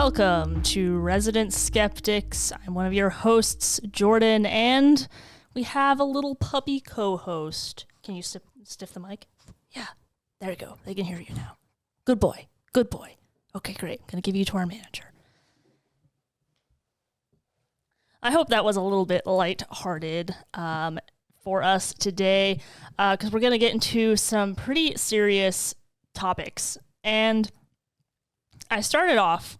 Welcome to Resident Skeptics. I'm one of your hosts, Jordan, and we have a little puppy co-host. Can you stiff the mic? Yeah, there you go. They can hear you now. Good boy. Good boy. Okay, great. I'm going to give you to our manager. I hope that was a little bit lighthearted for us today, because we're going to get into some pretty serious topics. And I started off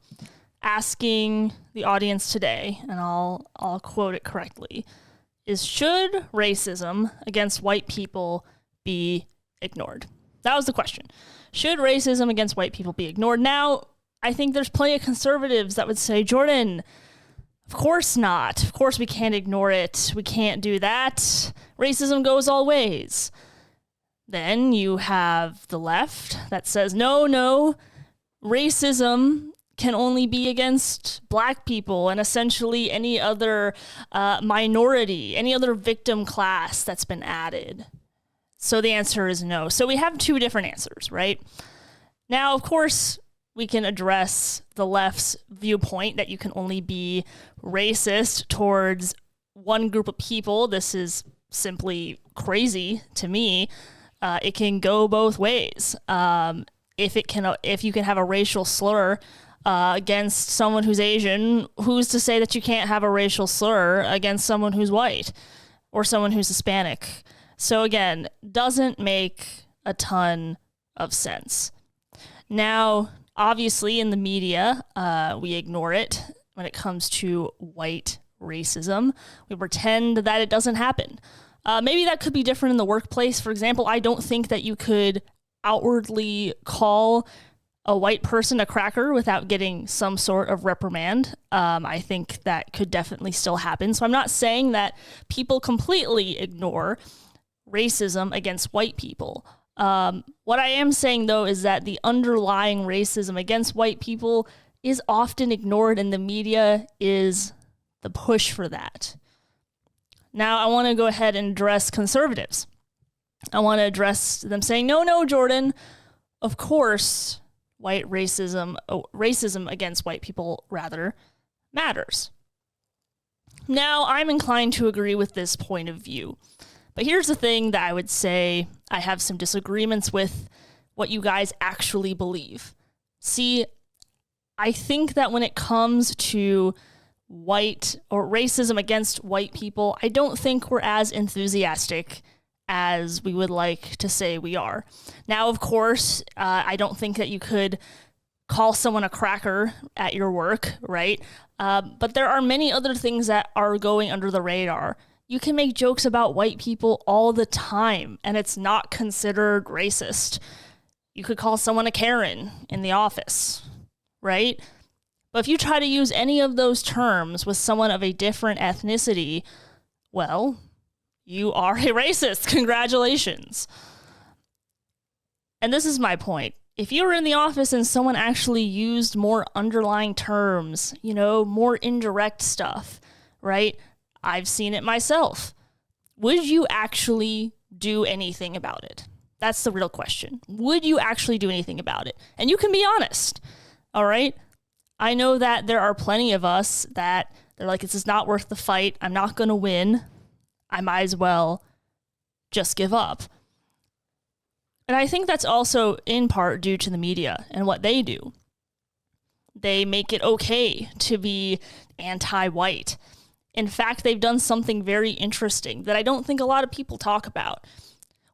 asking the audience today, and I'll quote it correctly, is should racism against white people be ignored? That was the question. Should racism against white people be ignored? Now, I think there's plenty of conservatives that would say, Jordan, of course not. Of course we can't ignore it. We can't do that. Racism goes all ways. Then you have the left that says, no, racism can only be against black people and essentially any other minority, any other victim class that's been added. So the answer is no. So we have two different answers, right? Now, of course, we can address the left's viewpoint that you can only be racist towards one group of people. This is simply crazy to me. It can go both ways. If you can have a racial slur against someone who's Asian, who's to say that you can't have a racial slur against someone who's white or someone who's Hispanic? So again, doesn't make a ton of sense. Now, obviously in the media, we ignore it when it comes to white racism. We pretend that it doesn't happen. Maybe that could be different in the workplace. For example, I don't think that you could outwardly call a white person a cracker without getting some sort of reprimand. I think that could definitely still happen. So I'm not saying that people completely ignore racism against white people. What I am saying, though, is that the underlying racism against white people is often ignored, and the media is the push for that. Now, I want to go ahead and address conservatives. I want to address them saying, no, Jordan, of course, racism against white people, rather, matters. Now, I'm inclined to agree with this point of view. But here's the thing that I would say I have some disagreements with what you guys actually believe. See, I think that when it comes to white or racism against white people, I don't think we're as enthusiastic as we would like to say we are. Now, of course, I don't think that you could call someone a cracker at your work, right? But there are many other things that are going under the radar. You can make jokes about white people all the time, and it's not considered racist. You could call someone a Karen in the office, right? But if you try to use any of those terms with someone of a different ethnicity, well, you are a racist. Congratulations. And this is my point. If you were in the office and someone actually used more underlying terms, more indirect stuff, right? I've seen it myself. Would you actually do anything about it? That's the real question. Would you actually do anything about it? And you can be honest, all right? I know that there are plenty of us that they're like, this is not worth the fight. I'm not going to win. I might as well just give up. And I think that's also in part due to the media and what they do. They make it okay to be anti-white. In fact, they've done something very interesting that I don't think a lot of people talk about.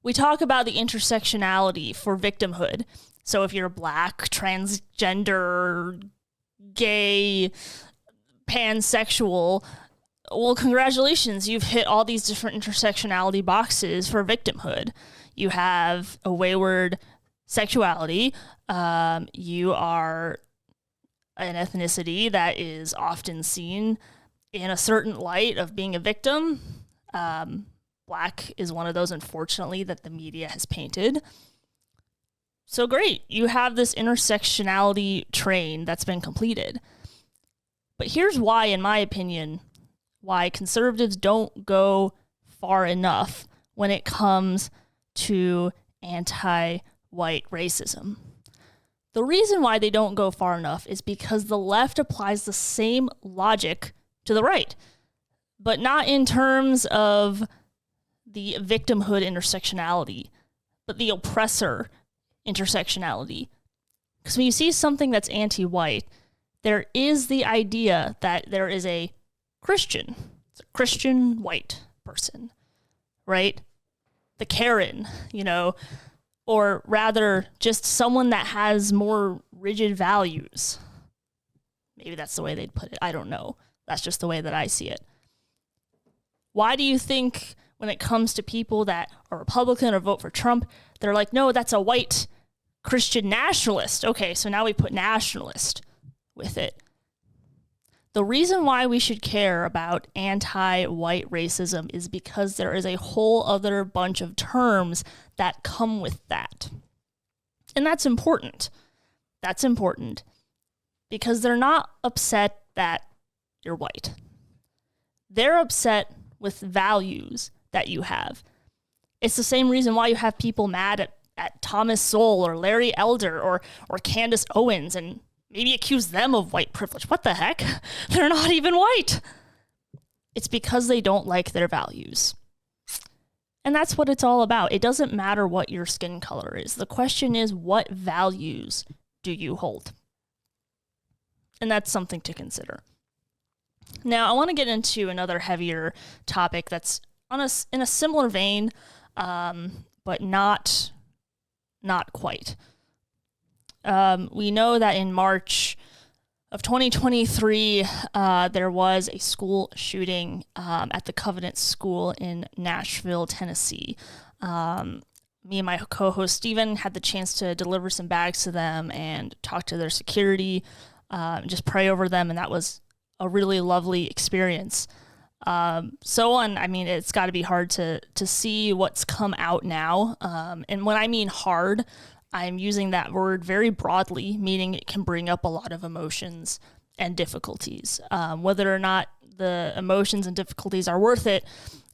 We talk about the intersectionality for victimhood. So if you're black, transgender, gay, pansexual, well, congratulations, you've hit all these different intersectionality boxes for victimhood. You have a wayward sexuality. You are an ethnicity that is often seen in a certain light of being a victim. Black is one of those, unfortunately, that the media has painted. So great, you have this intersectionality train that's been completed. But here's why, in my opinion, why conservatives don't go far enough when it comes to anti-white racism. The reason why they don't go far enough is because the left applies the same logic to the right, but not in terms of the victimhood intersectionality, but the oppressor intersectionality. Because when you see something that's anti-white, there is the idea that there is a Christian. It's a Christian white person, right? The Karen, or rather just someone that has more rigid values. Maybe that's the way they'd put it. I don't know. That's just the way that I see it. Why do you think when it comes to people that are Republican or vote for Trump, they're like, no, that's a white Christian nationalist. Okay, so now we put nationalist with it. The reason why we should care about anti-white racism is because there is a whole other bunch of terms that come with that. And that's important. That's important because they're not upset that you're white. They're upset with values that you have. It's the same reason why you have people mad at Thomas Sowell or Larry Elder or Candace Owens and maybe accuse them of white privilege. What the heck? They're not even white. It's because they don't like their values. And that's what it's all about. It doesn't matter what your skin color is. The question is, what values do you hold? And that's something to consider. Now, I want to get into another heavier topic that's in a similar vein, but not quite. We know that in March of 2023, there was a school shooting at the Covenant School in Nashville, Tennessee. Me and my co-host Steven had the chance to deliver some bags to them and talk to their security, just pray over them, and that was a really lovely experience. It's got to be hard to see what's come out now. And when I mean hard, I'm using that word very broadly, meaning it can bring up a lot of emotions and difficulties. Whether or not the emotions and difficulties are worth it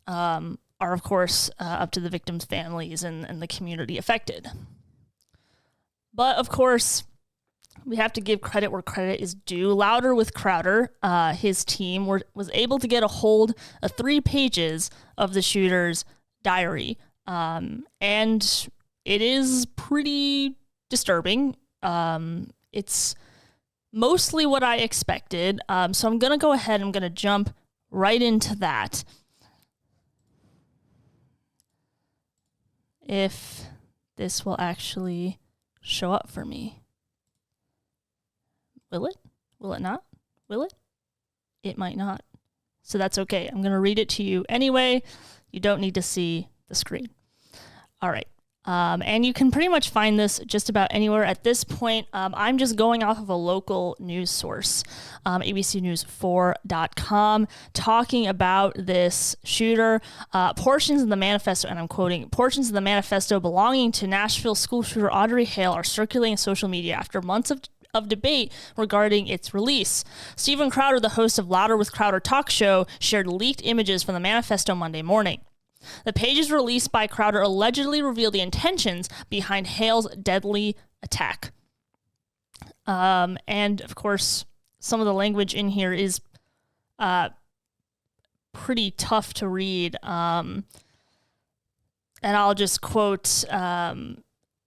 are, of course, up to the victims' families and the community affected. But, of course, we have to give credit where credit is due. Louder with Crowder, his team, was able to get a hold of 3 pages of the shooter's diary. And it is pretty disturbing. It's mostly what I expected. So I'm going to go ahead. I'm going to jump right into that. If this will actually show up for me. Will it? Will it not? Will it? It might not. So that's okay. I'm going to read it to you anyway. You don't need to see the screen. All right. And you can pretty much find this just about anywhere at this point. I'm just going off of a local news source, abcnews4.com, talking about this shooter. Portions of the manifesto, and I'm quoting, portions of the manifesto belonging to Nashville school shooter Audrey Hale are circulating on social media after months of debate regarding its release. Steven Crowder, the host of Louder with Crowder talk show, shared leaked images from the manifesto Monday morning. The pages released by Crowder allegedly reveal the intentions behind Hale's deadly attack. And, of course, some of the language in here is pretty tough to read. And I'll just quote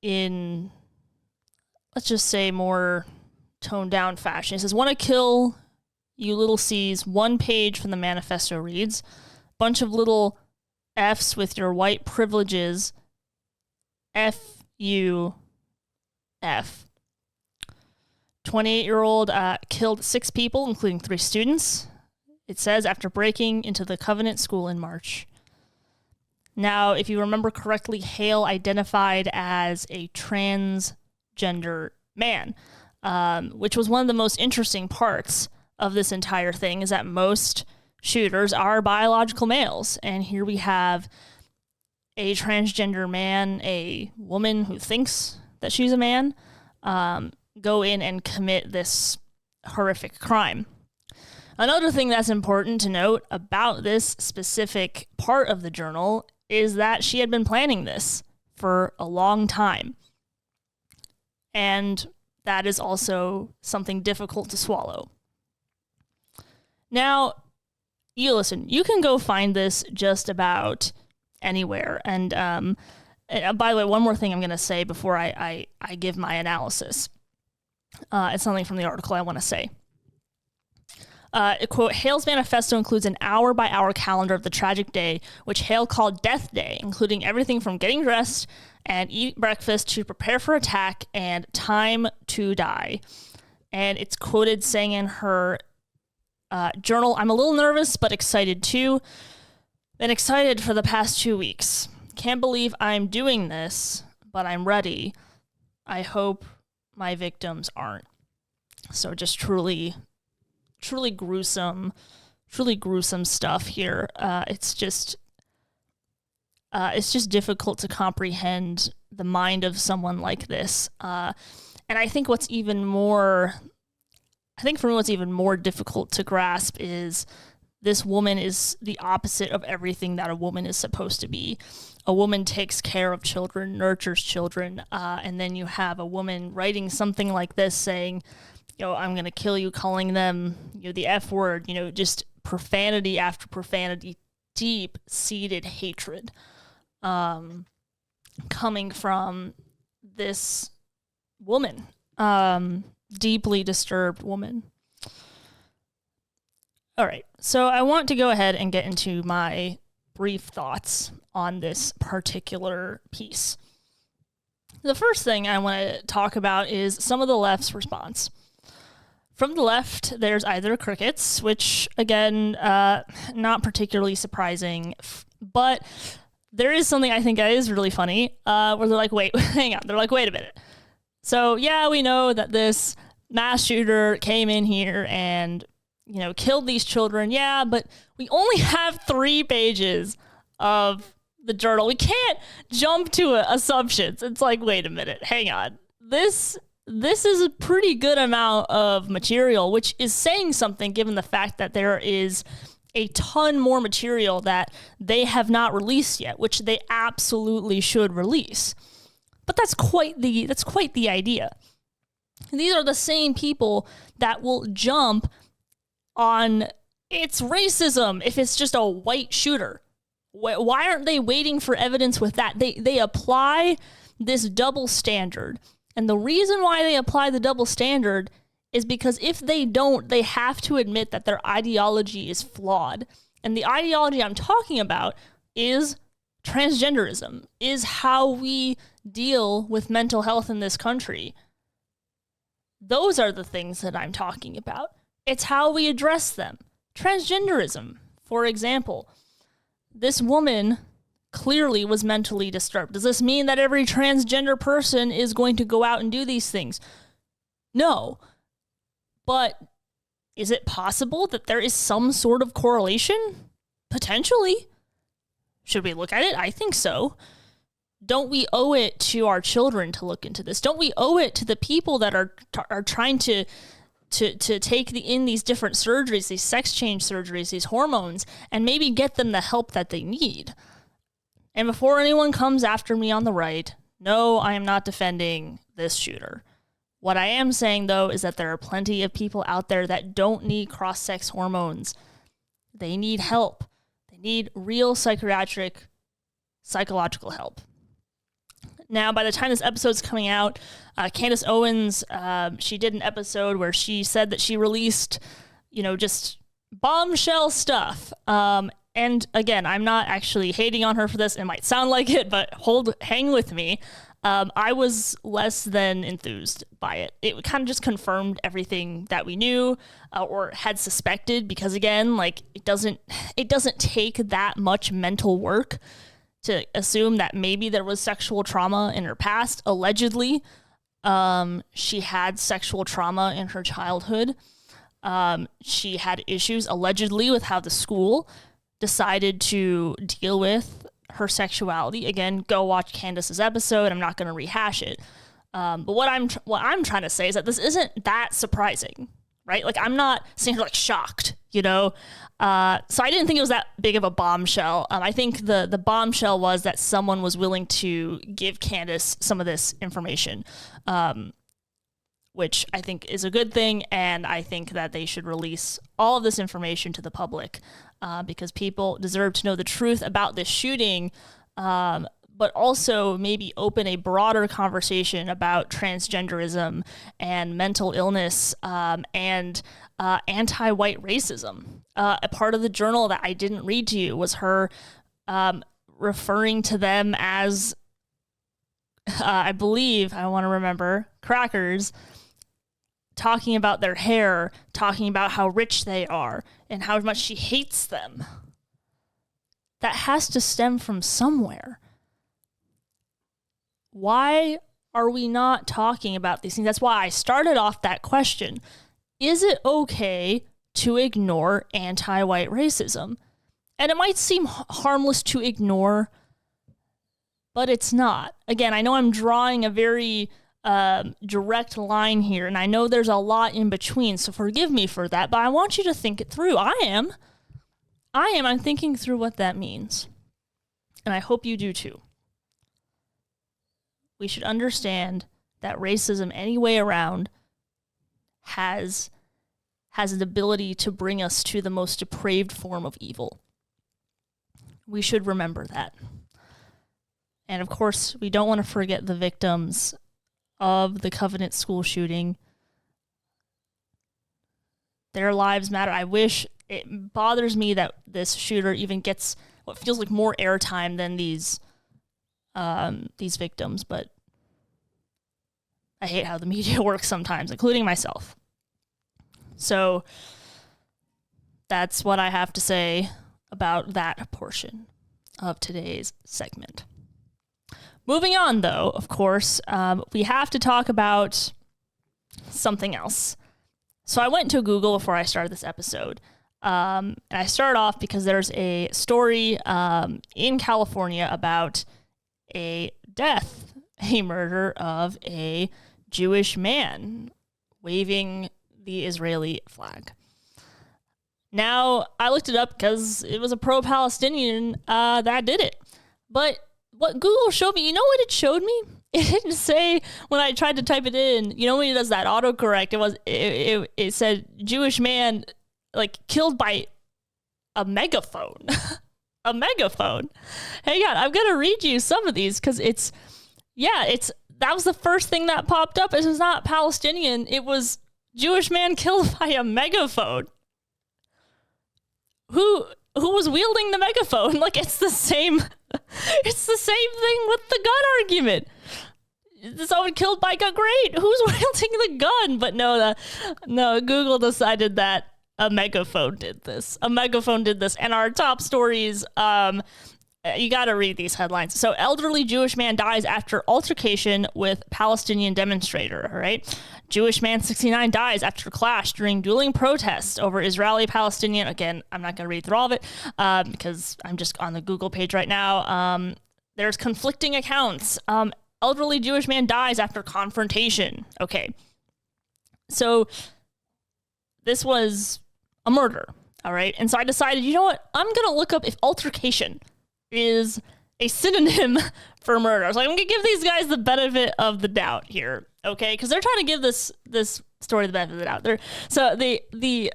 in, let's just say, more toned down fashion. It says, "Want to kill you little C's." One page from the manifesto reads, "Bunch of little F's with your white privileges. F-U-F." 28-year-old killed 6 people, including 3 students, it says, after breaking into the Covenant School in March. Now, if you remember correctly, Hale identified as a transgender man, which was one of the most interesting parts of this entire thing, is that most shooters are biological males. And here we have a transgender man, a woman who thinks that she's a man, go in and commit this horrific crime. Another thing that's important to note about this specific part of the journal is that she had been planning this for a long time. And that is also something difficult to swallow. Now, you can go find this just about anywhere. And by the way, one more thing I'm going to say before I give my analysis. It's something from the article I want to say. Quote, Hale's manifesto includes an hour-by-hour calendar of the tragic day, which Hale called Death Day, including everything from getting dressed and eat breakfast to prepare for attack and time to die. And it's quoted saying in her journal, I'm a little nervous, but excited too. Been excited for the past 2 weeks. Can't believe I'm doing this, but I'm ready. I hope my victims aren't. So just truly gruesome stuff here. It's just difficult to comprehend the mind of someone like this. And I think what's even more difficult to grasp is this woman is the opposite of everything that a woman is supposed to be. A woman takes care of children, nurtures children, and then you have a woman writing something like this saying, I'm going to kill you, calling them, the F word, just profanity after profanity, deep-seated hatred coming from this woman, deeply disturbed woman. All right, so I want to go ahead and get into my brief thoughts on this particular piece. The first thing I want to talk about is some of the left's response. From the left, there's either crickets, which, again, not particularly surprising, but there is something I think that is really funny, where they're like, wait, hang on. They're like, wait a minute. So, yeah, we know that this mass shooter came in here and, killed these children. Yeah, but we only have 3 pages of the journal. We can't jump to assumptions. It's like, wait a minute, hang on. This is a pretty good amount of material, which is saying something given the fact that there is a ton more material that they have not released yet, which they absolutely should release. But that's quite the idea. And these are the same people that will jump on it's racism if it's just a white shooter. Why aren't they waiting for evidence with that? They apply this double standard. And the reason why they apply the double standard is because if they don't, they have to admit that their ideology is flawed. And the ideology I'm talking about is transgenderism, is how we deal with mental health in this country. Those are the things that I'm talking about. It's how we address them. Transgenderism, for example. This woman clearly was mentally disturbed. Does this mean that every transgender person is going to go out and do these things? No. But is it possible that there is some sort of correlation? Potentially. Should we look at it? I think so. Don't we owe it to our children to look into this? Don't we owe it to the people that are trying to take in these different surgeries, these sex change surgeries, these hormones, and maybe get them the help that they need? And before anyone comes after me on the right, no, I am not defending this shooter. What I am saying, though, is that there are plenty of people out there that don't need cross-sex hormones. They need help. They need real psychological help. Now, by the time this episode's coming out, Candace Owens, she did an episode where she said that she released, just bombshell stuff. And again, I'm not actually hating on her for this. It might sound like it, but hang with me. I was less than enthused by it. It kind of just confirmed everything that we knew or had suspected, because again, it doesn't take that much mental work to assume that maybe there was sexual trauma in her past. Allegedly, she had sexual trauma in her childhood. She had issues allegedly with how the school decided to deal with her sexuality. Again, go watch Candace's episode. I'm not going to rehash it. But what I'm trying to say is that this isn't that surprising, right? I'm not saying her shocked, So I didn't think it was that big of a bombshell. I think the bombshell was that someone was willing to give Candace some of this information. which I think is a good thing. And I think that they should release all of this information to the public because people deserve to know the truth about this shooting, but also maybe open a broader conversation about transgenderism and mental illness and anti-white racism. A part of the journal that I didn't read to you was her referring to them as, I believe, I want to remember, crackers, talking about their hair, talking about how rich they are, and how much she hates them. That has to stem from somewhere. Why are we not talking about these things? That's why I started off that question. Is it okay to ignore anti-white racism? And it might seem harmless to ignore, but it's not. Again, I know I'm drawing a very direct line here, and I know there's a lot in between, so forgive me for that, but I want you to think it through. I'm thinking through what that means, and I hope you do too. We should understand that racism any way around has an ability to bring us to the most depraved form of evil. We should remember that. And of course, we don't want to forget the victims of the Covenant school shooting. Their lives matter. It bothers me that this shooter even gets what feels like more airtime than these victims, but I hate how the media works sometimes, including myself. So that's what I have to say about that portion of today's segment. Moving on, though, of course, we have to talk about something else. So I went to Google before I started this episode, and I started off because there's a story in California about a murder of a Jewish man waving the Israeli flag. Now, I looked it up because it was a pro-Palestinian that did it. But what Google showed me, you know what it showed me? It didn't say, when I tried to type it in, you know when it does that autocorrect, it said Jewish man killed by a megaphone. A megaphone. Hang on, I'm going to read you some of these because that was the first thing that popped up. It was not Palestinian. It was Jewish man killed by a megaphone. Who was wielding the megaphone? It's the same thing with the gun argument. Someone killed by a gun. Great. Who's wielding the gun? But no, Google decided that a megaphone did this. And our top stories, you got to read these headlines. So, elderly Jewish man dies after altercation with Palestinian demonstrator, all right? Jewish man 69 dies after clash during dueling protests over Israeli-Palestinian. Again, I'm not going to read through all of it because I'm just on the Google page right now. There's conflicting accounts. Elderly Jewish man dies after confrontation. Okay. So, this was a murder, all right? And so I decided, you know what? I'm going to look up if altercation is a synonym for murder. So I'm going to give these guys the benefit of the doubt here, okay? Because they're trying to give this story the benefit of the doubt. So the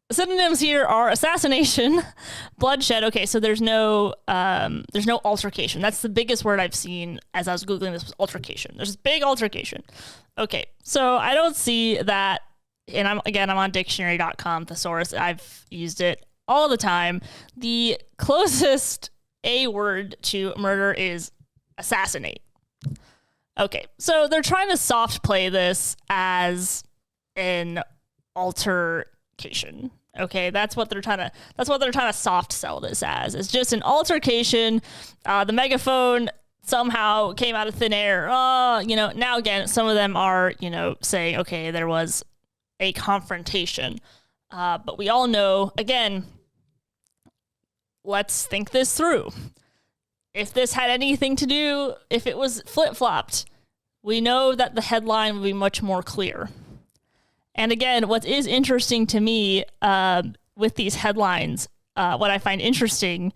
synonyms here are assassination, bloodshed. Okay, so there's no altercation. That's the biggest word I've seen as I was Googling this was altercation. There's this big altercation. Okay, so I don't see that. And I'm on dictionary.com, thesaurus. I've used it all the time. The closest A word to murder is assassinate. Okay, so they're trying to soft play this as an altercation. Okay, that's what they're trying to soft sell this as. It's just an altercation. The megaphone somehow came out of thin air. Now again, some of them are, saying, okay, there was a confrontation. But we all know, again, let's think this through. If this had anything to do, if it was flip-flopped, we know that the headline would be much more clear. And again, what is interesting to me with these headlines, what I find interesting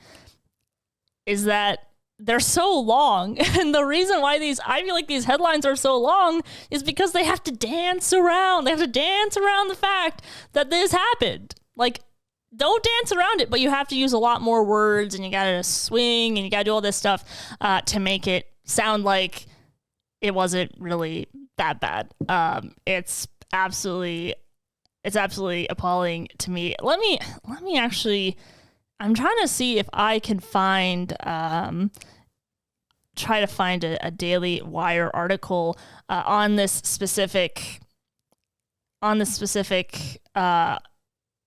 is that they're so long. And the reason why I feel like these headlines are so long is because they have to dance around. They have to dance around the fact that this happened. Like, don't dance around it, but you have to use a lot more words, and you got to swing, and you got to do all this stuff to make it sound like it wasn't really that bad. It's absolutely appalling to me. Let me actually, I'm trying to see if I can find, try to find a Daily Wire article on this specific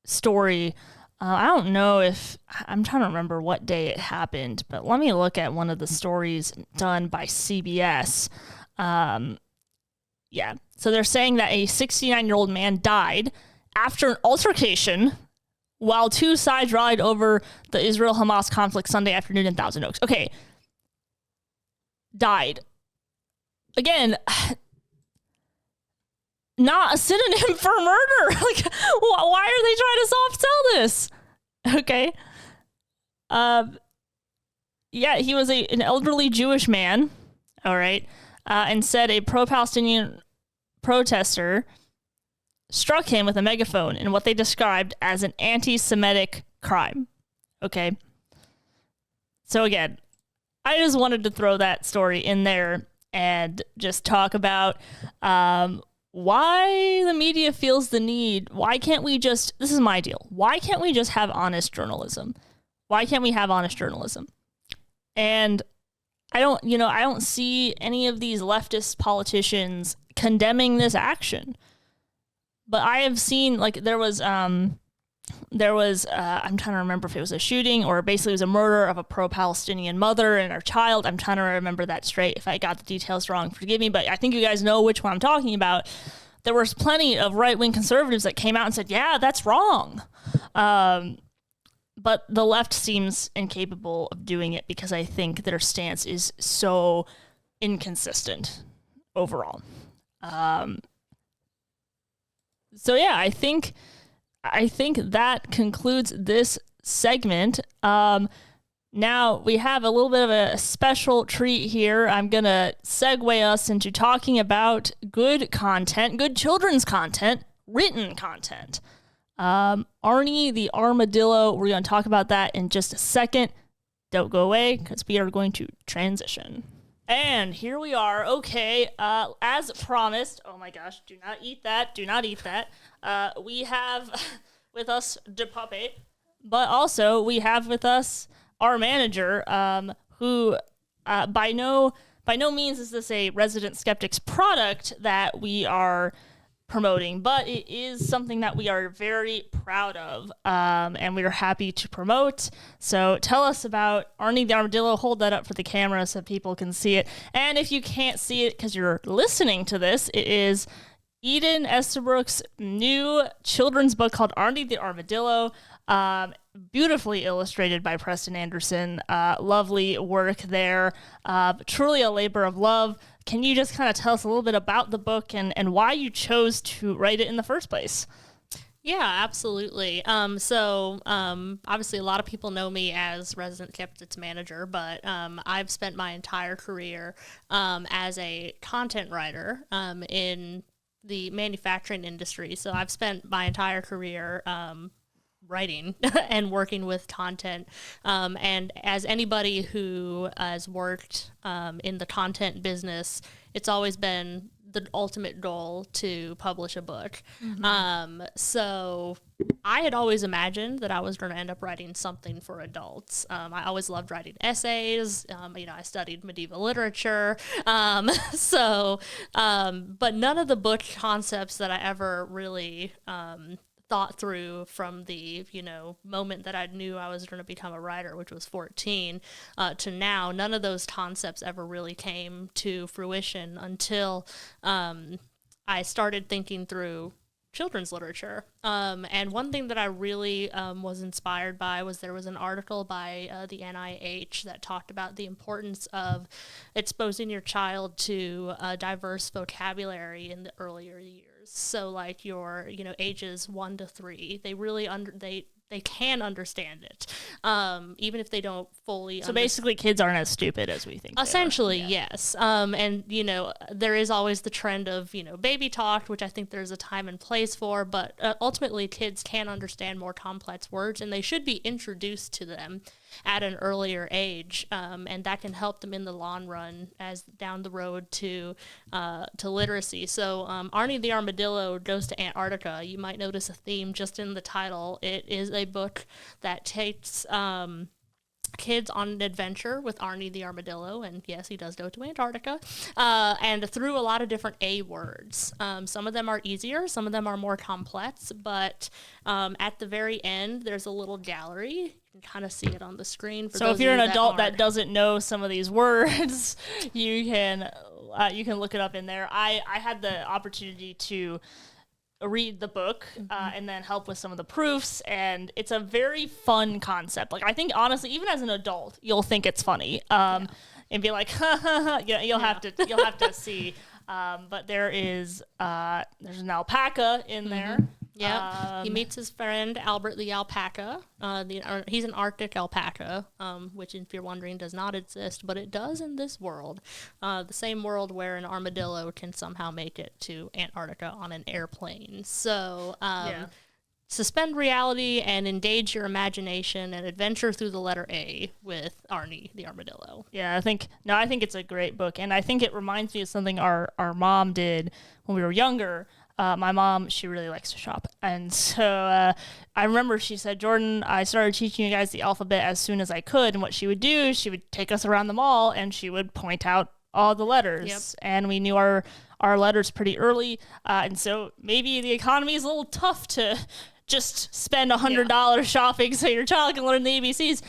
story. I don't know if, I'm trying to remember what day it happened, but let me look at one of the stories done by CBS. Yeah. So they're saying that a 69-year-old man died after an altercation while two sides rallied over the Israel-Hamas conflict Sunday afternoon in Thousand Oaks. Okay. Died. Again, not a synonym for murder. Like, why are they trying to soft sell this? Okay. Yeah, he was an elderly Jewish man. All right. And said a pro-Palestinian protester struck him with a megaphone in what they described as an anti-Semitic crime. Okay. So again, I just wanted to throw that story in there and just talk about why the media feels the need. Why can't we just, this is my deal. Why can't we just have honest journalism? Why can't we have honest journalism? And I don't see any of these leftist politicians condemning this action. But I have seen, like, there was I'm trying to remember if it was a shooting or basically it was a murder of a pro-Palestinian mother and her child. I'm trying to remember that straight. If I got the details wrong, forgive me, but I think you guys know which one I'm talking about. There was plenty of right-wing conservatives that came out and said, yeah, that's wrong. But the left seems incapable of doing it because I think their stance is so inconsistent overall. So yeah, I think that concludes this segment. Now we have a little bit of a special treat here. I'm going to segue us into talking about good content, good children's content, written content. Arnie the Armadillo, we're going to talk about that in just a second. Don't go away because we are going to transition. And here we are. Okay, as promised, oh my gosh, do not eat that. We have with us De Puppet, but also we have with us our manager, who by no means is this a Resident Skeptics product that we are promoting, but it is something that we are very proud of, and we are happy to promote. So tell us about Arnie the Armadillo. Hold that up for the camera so people can see it. And if you can't see it because you're listening to this, it is Eden Estabrook's new children's book called Arnie the Armadillo, beautifully illustrated by Preston Anderson. Lovely work there. Truly a labor of love. Can you just kind of tell us a little bit about the book and why you chose to write it in the first place? Yeah, absolutely. So obviously a lot of people know me as Resident Skeptics manager, but I've spent my entire career as a content writer in the manufacturing industry. So I've spent my entire career writing and working with content. And as anybody who has worked in the content business, it's always been the ultimate goal to publish a book. Mm-hmm. So I had always imagined that I was going to end up writing something for adults. I always loved writing essays. I studied medieval literature. But none of the book concepts that I ever really thought through from the moment that I knew I was going to become a writer, which was 14, to now, none of those concepts ever really came to fruition until I started thinking through children's literature. And one thing that I really was inspired by was there was an article by the NIH that talked about the importance of exposing your child to a diverse vocabulary in the earlier years. So like your, ages 1 to 3, they really they can understand it, even if they don't fully. So basically, kids aren't as stupid as we think. Essentially, yes. And there is always the trend of baby talk, which I think there's a time and place for. But ultimately, kids can understand more complex words, and they should be introduced to them at an earlier age, and that can help them in the long run as down the road to literacy. So Arnie the Armadillo goes to Antarctica. You might notice a theme just in the title. It is a book that takes kids on an adventure with Arnie the Armadillo, and yes, he does go to Antarctica, and through a lot of different A words. Some of them are easier, some of them are more complex, but at the very end, there's a little gallery. You can kind of see it on the screen. So if you're an adult that doesn't know some of these words, you can look it up in there. I had the opportunity to read the book and then help with some of the proofs, and it's a very fun concept. Like, I think honestly, even as an adult, you'll think it's funny and be like, you'll have to see. But there's an alpaca in there. Yeah, he meets his friend Albert the alpaca. He's an Arctic alpaca, which, if you're wondering, does not exist, but it does in this world. The same world where an armadillo can somehow make it to Antarctica on an airplane. So, suspend reality and engage your imagination and adventure through the letter A with Arnie the Armadillo. Yeah, I think it's a great book, and I think it reminds me of something our mom did when we were younger. My mom, she really likes to shop. And so I remember she said, Jordan, I started teaching you guys the alphabet as soon as I could. And what she would do, she would take us around the mall and she would point out all the letters. Yep. And we knew our letters pretty early. And so maybe the economy is a little tough to just spend $100 shopping so your child can learn the ABCs.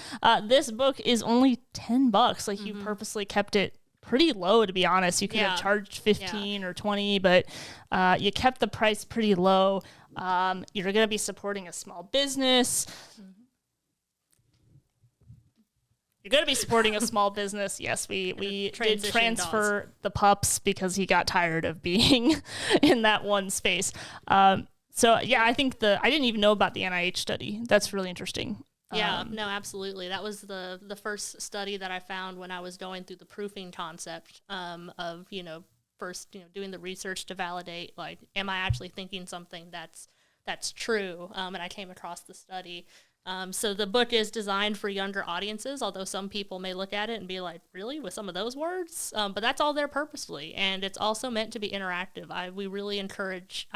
This book is only $10. Like, you purposely kept it pretty low, to be honest. You could have charged 15 or 20, but you kept the price pretty low. You're going to be supporting a small business. You're going to be supporting a small business. Yes, we did transfer the pups because he got tired of being in that one space. So yeah, I think I didn't even know about the NIH study. That's really interesting. Yeah, no, absolutely. That was the first study that I found when I was going through the proofing concept of, first, doing the research to validate, like, am I actually thinking something that's true? And I came across the study. So the book is designed for younger audiences, although some people may look at it and be like, really, with some of those words? But that's all there purposefully. And it's also meant to be interactive. I really encourage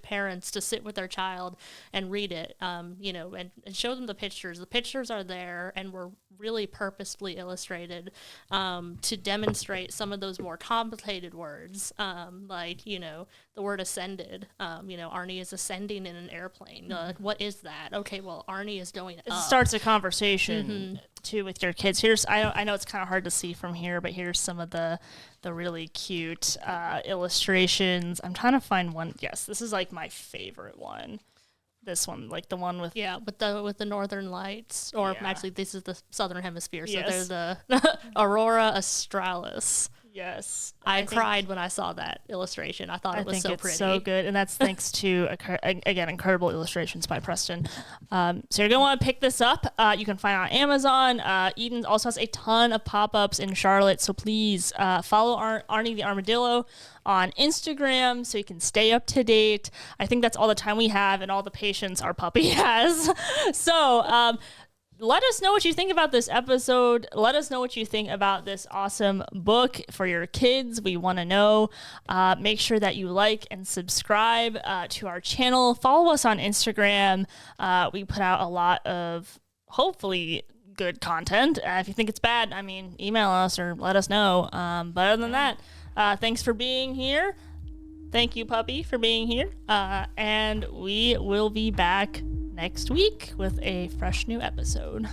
parents to sit with their child and read it, and show them the pictures. The pictures are there and were really purposefully illustrated to demonstrate some of those more complicated words, like, the word ascended. Arnie is ascending in an airplane. What is that? Okay, well, Arnie is going up. It starts a conversation too with your kids. I know it's kind of hard to see from here, but here's some of the really cute illustrations. I'm trying to find one. Yes, this is like my favorite one. This one, like the one with with the northern lights, or actually this is the southern hemisphere, so there's the Aurora Australis. Yes. I cried when I saw that illustration. I thought it was so pretty. It's so good, and that's thanks to, again, incredible illustrations by Preston. So you're going to want to pick this up. You can find it on Amazon. Eden also has a ton of pop-ups in Charlotte, so please follow Arnie the Armadillo on Instagram so you can stay up to date. I think that's all the time we have and all the patience our puppy has. So let us know what you think about this episode. Let us know what you think about this awesome book for your kids. We want to know. Make sure that you like and subscribe to our channel. Follow us on Instagram. We put out a lot of, hopefully, good content. If you think it's bad, email us or let us know. But other than that, thanks for being here. Thank you, puppy, for being here. And we will be back next week with a fresh new episode.